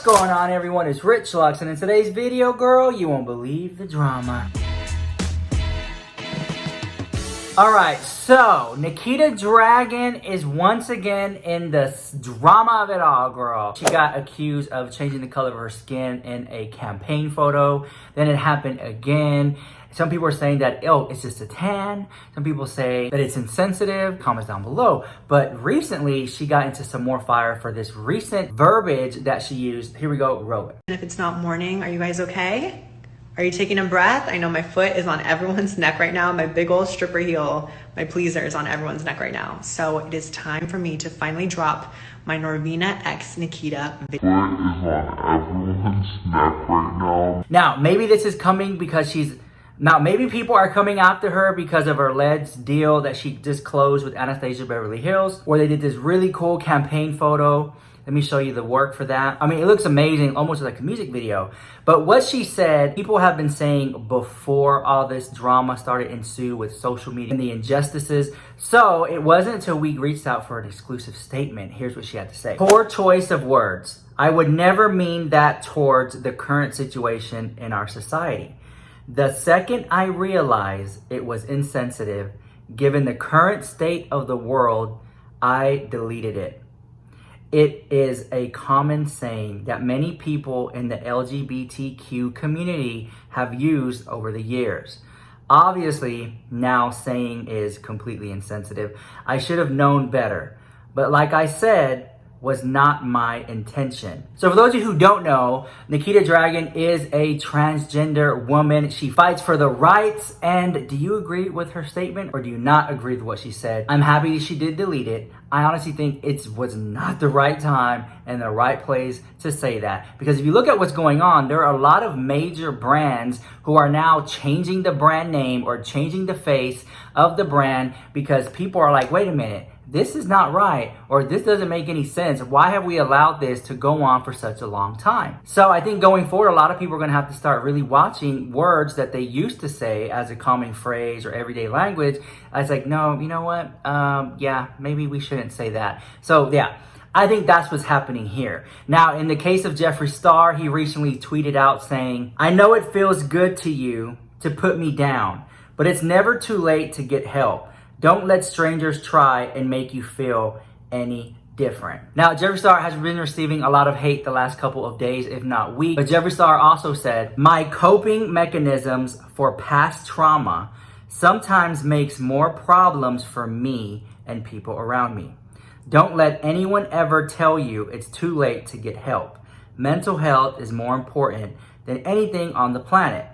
What's going on, everyone? It's Rich Lux, and in today's video, girl, you won't believe the drama. Alright, so Nikita Dragun is once again in the drama of it all, girl. She got accused of changing the color of her skin in a campaign photo. Then it happened again. Some people are saying that, oh, it's just a tan. Some people say that it's insensitive. Comments down below. But recently, she got into some more fire for this recent verbiage that she used. Here we go, roll it. If it's not morning, are you guys okay? Are you taking a breath? I know my foot is on everyone's neck right now. My big old stripper heel, my pleaser is on everyone's neck right now. So it is time for me to finally drop my Norvina X Nikita video. Foot is on everyone's neck right now. Now, maybe this is coming because she's... Now, maybe people are coming after her because of her alleged deal that she just closed with Anastasia Beverly Hills, or they did this really cool campaign photo. Let me show you the work for that. I mean, it looks amazing, almost like a music video. But what she said, people have been saying before all this drama started to ensue with social media and the injustices. So it wasn't until we reached out for an exclusive statement. Here's what she had to say. Poor choice of words. I would never mean that towards the current situation in our society. The second I realized it was insensitive, given the current state of the world, I deleted it. It is a common saying that many people in the LGBTQ community have used over the years. Obviously, now saying is completely insensitive. I should have known better. But like I said, was not my intention. So for those of you who don't know, Nikita Dragun is a transgender woman. She fights for the rights. And do you agree with her statement or do you not agree with what she said? I'm happy she did delete it. I honestly think it was not the right time and the right place to say that. Because if you look at what's going on, there are a lot of major brands who are now changing the brand name or changing the face of the brand because people are like, wait a minute, this is not right, or this doesn't make any sense. Why have we allowed this to go on for such a long time? So I think going forward, a lot of people are gonna have to start really watching words that they used to say as a common phrase or everyday language. I was like, no, you know what? Yeah, maybe we shouldn't say that. So yeah, I think that's what's happening here. Now, in the case of JEFFREESTAR, he recently tweeted out saying, I know it feels good to you to put me down, but it's never too late to get help. Don't let strangers try and make you feel any different. Now, JEFFREESTAR has been receiving a lot of hate the last couple of days, if not weeks. But JEFFREESTAR also said, my coping mechanisms for past trauma sometimes makes more problems for me and people around me. Don't let anyone ever tell you it's too late to get help. Mental health is more important than anything on the planet.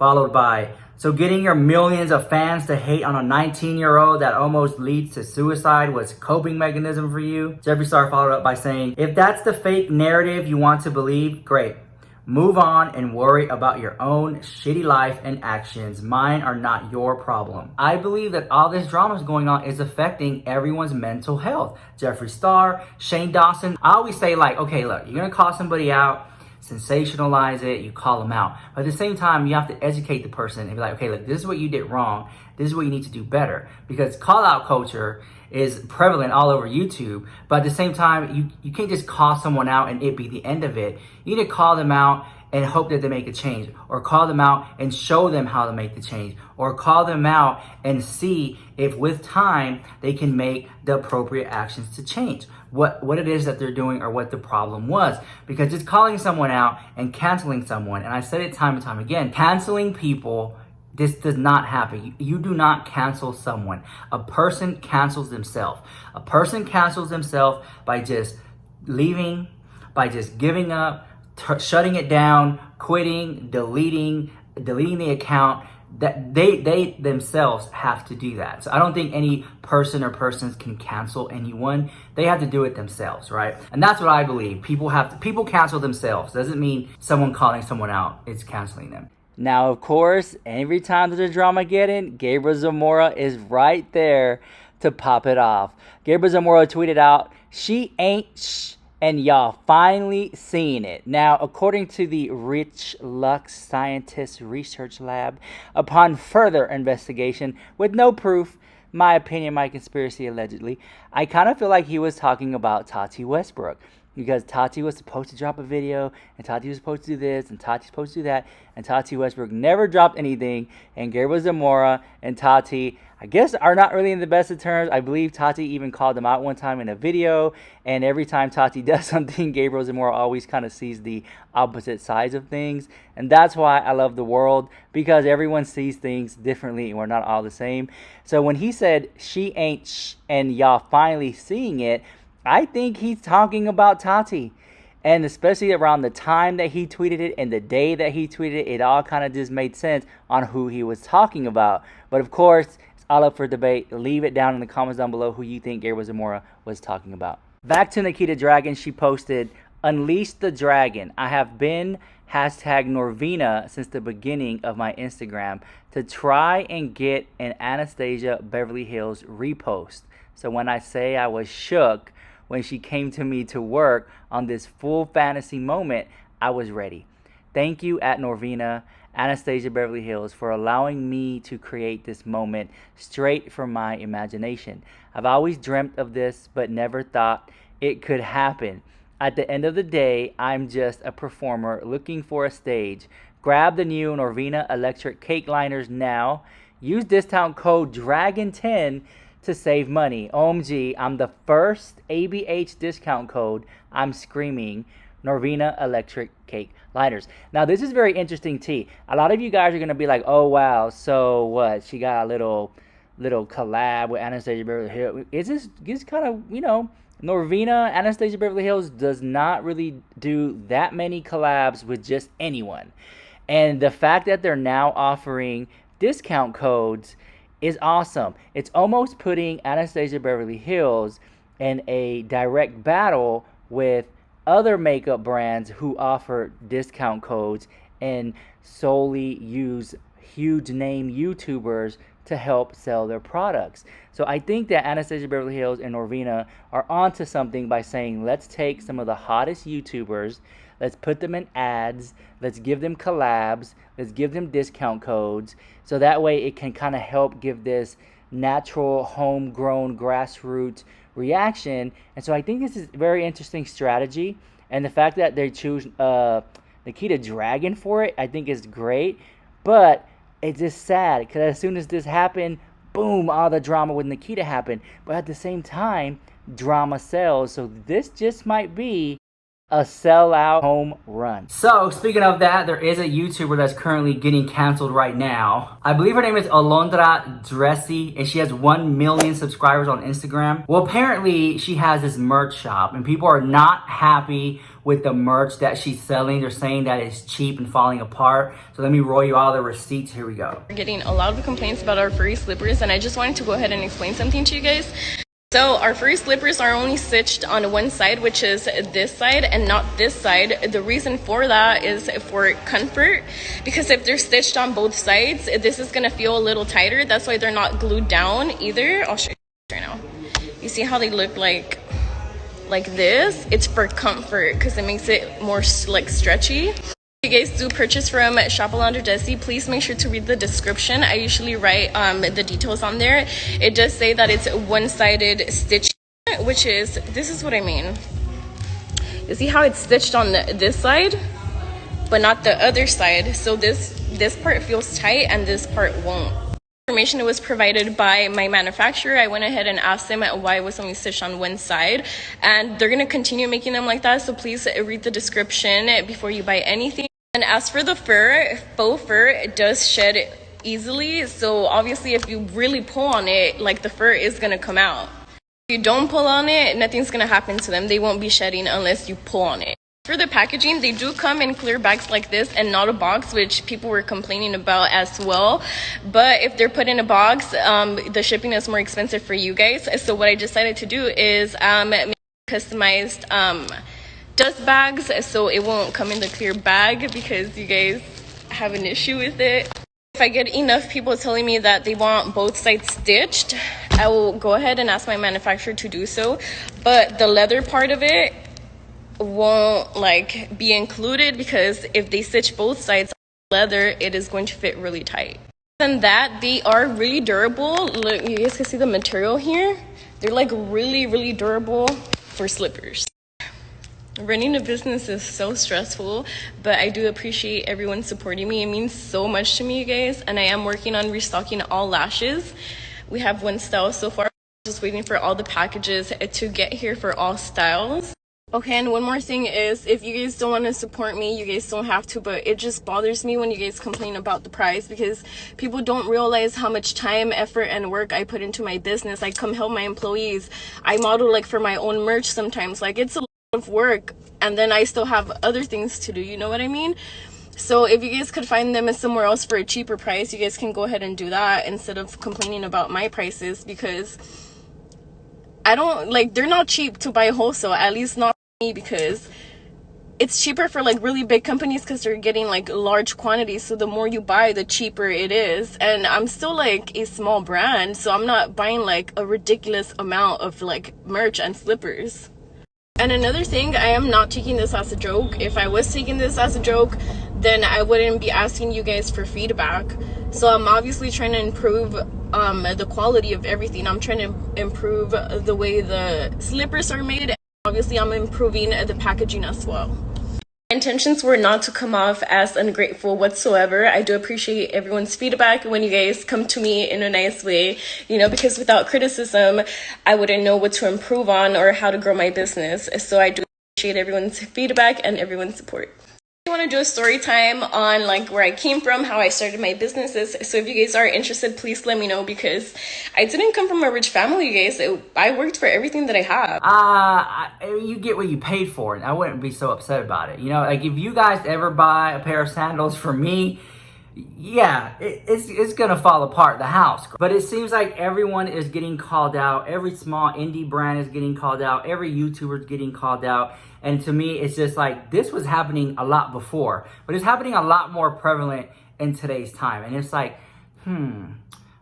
Followed by, so getting your millions of fans to hate on a 19-year-old that almost leads to suicide was coping mechanism for you? JEFFREESTAR followed up by saying, if that's the fake narrative you want to believe, great. Move on and worry about your own shitty life and actions. Mine are not your problem. I believe that all this drama is going on is affecting everyone's mental health. JEFFREESTAR, Shane Dawson. I always say like, okay, look, you're gonna call somebody out, sensationalize it, you call them out. But at the same time, you have to educate the person and be like, okay, look, this is what you did wrong. This is what you need to do better. Because call out culture is prevalent all over YouTube. But at the same time, you can't just call someone out and it be the end of it. You need to call them out and hope that they make a change, or call them out and show them how to make the change, or call them out and see if with time they can make the appropriate actions to change what it is that they're doing or what the problem was. Because just calling someone out and canceling someone, and I said it time and time again, canceling people, this does not happen. You do not cancel someone. A person cancels themselves. A person cancels themselves by just leaving, by just giving up, shutting it down, quitting, deleting the account. That they themselves have to do that. So I don't think any person or persons can cancel anyone. They have to do it themselves, right? And that's what I believe. People cancel themselves. Doesn't mean someone calling someone out is canceling them. Now, of course, every time there's a drama getting, Gabriel Zamora is right there to pop it off. Gabriel Zamora tweeted out, she ain't and y'all finally seen it. Now, according to the Rich Lux Scientist Research Lab, upon further investigation with no proof, my opinion, my conspiracy allegedly, I kind of feel like he was talking about Tati Westbrook. because Tati was supposed to drop a video, and Tati was supposed to do this, and Tati's supposed to do that, and Tati Westbrook never dropped anything, and Gabriel Zamora and Tati, I guess, are not really in the best of terms. I believe Tati even called them out one time in a video, and every time Tati does something, Gabriel Zamora always kind of sees the opposite sides of things, and that's why I love the world, because everyone sees things differently, and we're not all the same. So when he said, she ain't and y'all finally seeing it, I think he's talking about Tati. And especially around the time that he tweeted it and the day that he tweeted it, it all kind of just made sense on who he was talking about. But of course, it's all up for debate. Leave it down in the comments down below who you think Gabriel Zamora was talking about. Back to Nikita Dragun, she posted, "Unleash the Dragon. I have been #Norvina since the beginning of my Instagram to try and get an Anastasia Beverly Hills repost. So when I say I was shook when she came to me to work on this full fantasy moment, I was ready. Thank you @Norvina, Anastasia Beverly Hills, for allowing me to create this moment straight from my imagination. I've always dreamt of this, but never thought it could happen. At the end of the day, I'm just a performer looking for a stage. Grab the new Norvina electric cake liners now. Use discount code DRAGON10 to save money. OMG, I'm the first ABH discount code. I'm screaming. Norvina electric cake lighters." Now this is very interesting, T. A lot of you guys are gonna be like, "Oh wow, so what? She got a little collab with Anastasia Beverly Hills." It's kind of, you know, Norvina, Anastasia Beverly Hills does not really do that many collabs with just anyone. And the fact that they're now offering discount codes is awesome. It's almost putting Anastasia Beverly Hills in a direct battle with other makeup brands who offer discount codes and solely use huge name YouTubers to help sell their products. So I think that Anastasia Beverly Hills and Norvina are onto something by saying, let's take some of the hottest YouTubers, let's put them in ads, let's give them collabs, let's give them discount codes, so that way it can kind of help give this natural, homegrown, grassroots reaction. And so I think this is a very interesting strategy, and the fact that they choose Nikita Dragun for it, I think is great. But it's just sad, because as soon as this happened, boom, all the drama with Nikita happened. But at the same time, drama sells, so this just might be a sellout home run. So speaking of that, there is a YouTuber that's currently getting canceled right now. I believe her name is Alondradessy, and she has 1 million subscribers on Instagram. Well, apparently she has this merch shop, and people are not happy with the merch that she's selling. They're saying that it's cheap and falling apart. So let me roll you all the receipts. Here we go. We're getting a lot of complaints about our furry slippers, and I just wanted to go ahead and explain something to you guys. So our furry slippers are only stitched on one side, which is this side, and not this side. The reason for that is for comfort, because if they're stitched on both sides, this is gonna feel a little tighter. That's why they're not glued down either. I'll show you right now. You see how they look like this? It's for comfort, because it makes it more like stretchy. If you guys do purchase from shop Alondradessy, please make sure to read the description. I usually write the details on there. It does say that it's one-sided stitch, which is, this is what I mean. You see how it's stitched on this side, but not the other side. So this part feels tight and this part won't. Information was provided by my manufacturer. I went ahead and asked them why it was only stitched on one side, and they're going to continue making them like that. So please read the description before you buy anything. And as for the fur, faux fur, it does shed easily. So obviously if you really pull on it, like, the fur is going to come out. If you don't pull on it, nothing's going to happen to them. They won't be shedding unless you pull on it. For the packaging, they do come in clear bags like this and not a box, which people were complaining about as well. But if they're put in a box, the shipping is more expensive for you guys. So what I decided to do is make customized dust bags, so it won't come in the clear bag because you guys have an issue with it. If I get enough people telling me that they want both sides stitched, I will go ahead and ask my manufacturer to do so. But the leather part of it won't be included, because if they stitch both sides leather, it is going to fit really tight. And that, they are really durable. Look, you guys can see the material here. They're like really durable for slippers. Running a business is so stressful, but I do appreciate everyone supporting me. It means so much to me, you guys, and I am working on restocking all lashes. We have one style so far, just waiting for all the packages to get here for all styles. Okay, and one more thing is, if you guys don't want to support me, you guys don't have to, but it just bothers me when you guys complain about the price, because people don't realize how much time, effort, and work I put into my business. I come help my employees. I model like for my own merch sometimes. Like, it's a lot of work, and then I still have other things to do, you know what I mean? So if you guys could find them somewhere else for a cheaper price, you guys can go ahead and do that instead of complaining about my prices, because I don't, like, they're not cheap to buy wholesale, at least not me, because it's cheaper for like really big companies because they're getting like large quantities, so the more you buy, the cheaper it is. And I'm still like a small brand, so I'm not buying like a ridiculous amount of like merch and slippers. And another thing, I am not taking this as a joke. If I was taking this as a joke, then I wouldn't be asking you guys for feedback. So I'm obviously trying to improve the quality of everything. I'm trying to improve the way the slippers are made. Obviously, I'm improving the packaging as well. My intentions were not to come off as ungrateful whatsoever. I do appreciate everyone's feedback when you guys come to me in a nice way, you know, because without criticism, I wouldn't know what to improve on or how to grow my business. So I do appreciate everyone's feedback and everyone's support. I want to do a story time on like where I came from, how I started my businesses. So if you guys are interested, please let me know, because I didn't come from a rich family, you guys. I worked for everything that I have. You get what you paid for, and I wouldn't be so upset about it. You know, like if you guys ever buy a pair of sandals from me, yeah, it's gonna fall apart, the house. But it seems like everyone is getting called out. Every small indie brand is getting called out. Every YouTuber is getting called out. And to me, it's just like, this was happening a lot before, but it's happening a lot more prevalent in today's time. And it's like,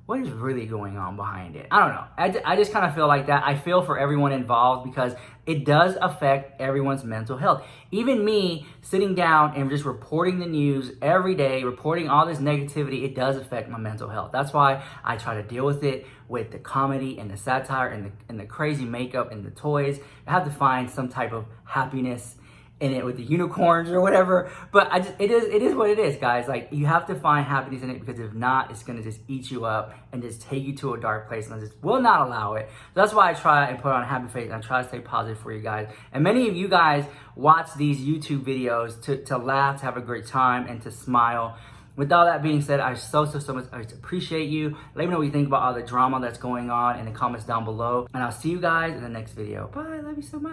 what is really going on behind it? I don't know. I just kind of feel like that. I feel for everyone involved, because it does affect everyone's mental health. Even me sitting down and just reporting the news every day, reporting all this negativity, it does affect my mental health. That's why I try to deal with it with the comedy and the satire and the crazy makeup and the toys. I have to find some type of happiness in it with the unicorns or whatever. But it is what it is, guys. Like, you have to find happiness in it, because if not, it's gonna just eat you up and just take you to a dark place, and I just will not allow it. So that's why I try and put on a happy face, and I try to stay positive for you guys. And many of you guys watch these YouTube videos to laugh, to have a great time, and to smile. With all that being said, I so much appreciate you. Let me know what you think about all the drama that's going on in the comments down below, and I'll see you guys in the next video. Bye, love you so much.